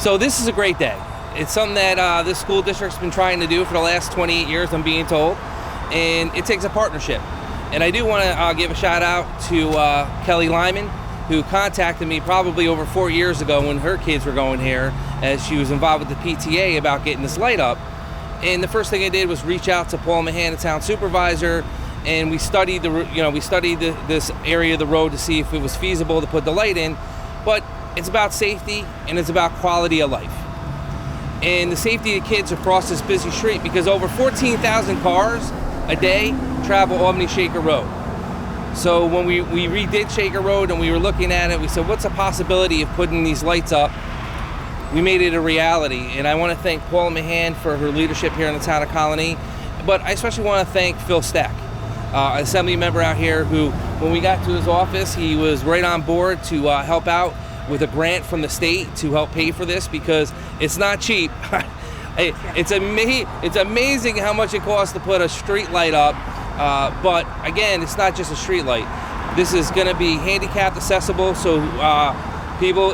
So this is a great day. It's something that this school district's been trying to do for the last 28 years, I'm being told, and it takes a partnership. And I do want to give a shout out to Kelly Lyman, who contacted me probably over 4 years ago when her kids were going here, as she was involved with the PTA about getting this light up. And the first thing I did was reach out to Paul Mahan, the town supervisor, and we studied this area of the road to see if it was feasible to put the light in. But it's about safety and it's about quality of life. And the safety of kids across this busy street, because over 14,000 cars a day travel Albany Shaker Road. So when we redid Shaker Road and we were looking at it, we said, what's the possibility of putting these lights up? We made it a reality. And I want to thank Paula Mahan for her leadership here in the town of Colony. But I especially want to thank Phil Stack, an assembly member out here who, when we got to his office, he was right on board to help out with a grant from the state to help pay for this, because it's not cheap. It's amazing how much it costs to put a street light up, but again, it's not just a street light. This is going to be handicapped accessible, so people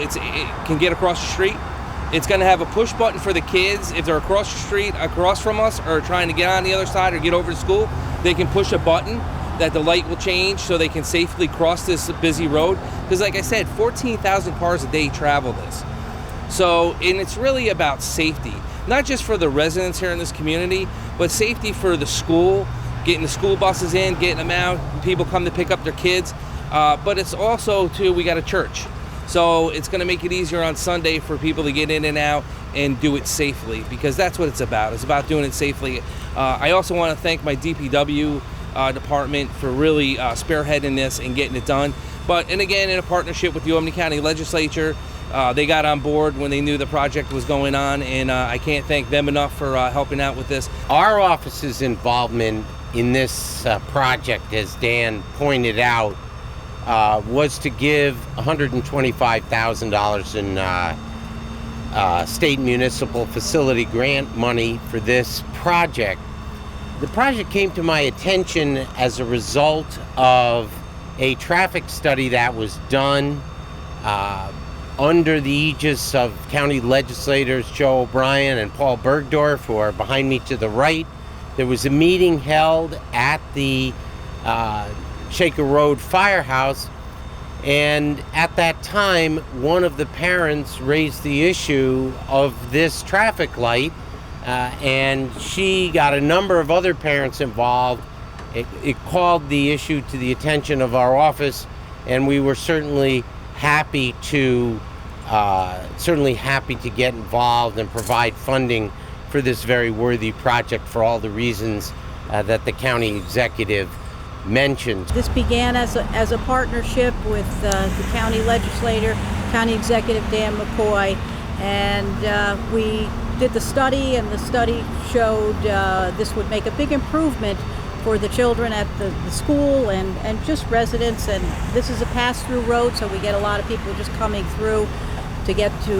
can get across the street. It's going to have a push button for the kids. If they're across the street, across from us, or trying to get on the other side or get over to school, they can push a button that the light will change so they can safely cross this busy road. Because like I said, 14,000 cars a day travel this. So, and it's really about safety, not just for the residents here in this community, but safety for the school, getting the school buses in, getting them out, people come to pick up their kids. But it's also, too, we got a church. So it's going to make it easier on Sunday for people to get in and out and do it safely, because that's what it's about. It's about doing it safely. I also want to thank my DPW department for really spearheading this and getting it done. And again, in a partnership with the Albany County Legislature, they got on board when they knew the project was going on, and I can't thank them enough for helping out with this. Our office's involvement in this project, as Dan pointed out, was to give $125,000 in state municipal facility grant money for this project. The project came to my attention as a result of a traffic study that was done under the aegis of county legislators Joe O'Brien and Paul Bergdorf, who are behind me to the right. There was a meeting held at the Shaker Road Firehouse, and at that time, one of the parents raised the issue of this traffic light, and she got a number of other parents involved. It called the issue to the attention of our office, and we were certainly happy to get involved and provide funding for this very worthy project for all the reasons that the county executive mentioned. This began as a partnership with the county legislator, county executive Dan McCoy, and we did the study, and the study showed this would make a big improvement for the children at the school and just residents. And this is a pass-through road, so we get a lot of people just coming through to get to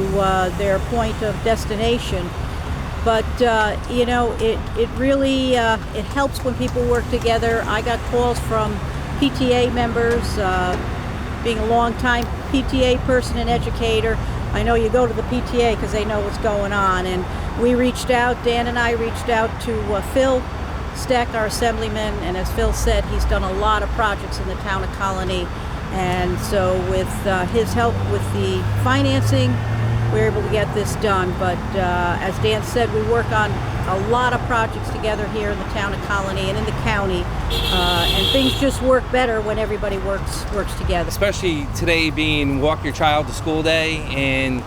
their point of destination. But it really it helps when people work together. I got calls from PTA members, being a long-time PTA person and educator. I know you go to the PTA because they know what's going on, and we reached out. Dan and I reached out to Phil Stack, our assemblyman, and as Phil said, he's done a lot of projects in the town of Colony, and so with his help with the financing, we were able to get this done. But as Dan said, we work on a lot of projects together here in the town of Colony and in the county, and things just work better when everybody works together. Especially today being Walk Your Child to School Day, and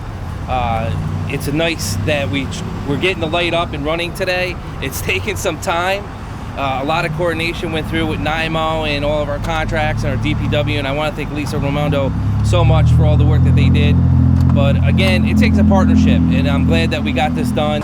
it's nice that we're getting the light up and running today. It's taken some time. A lot of coordination went through with NIMO and all of our contracts and our DPW, and I want to thank Lisa Raimondo so much for all the work that they did. But again, it takes a partnership, and I'm glad that we got this done.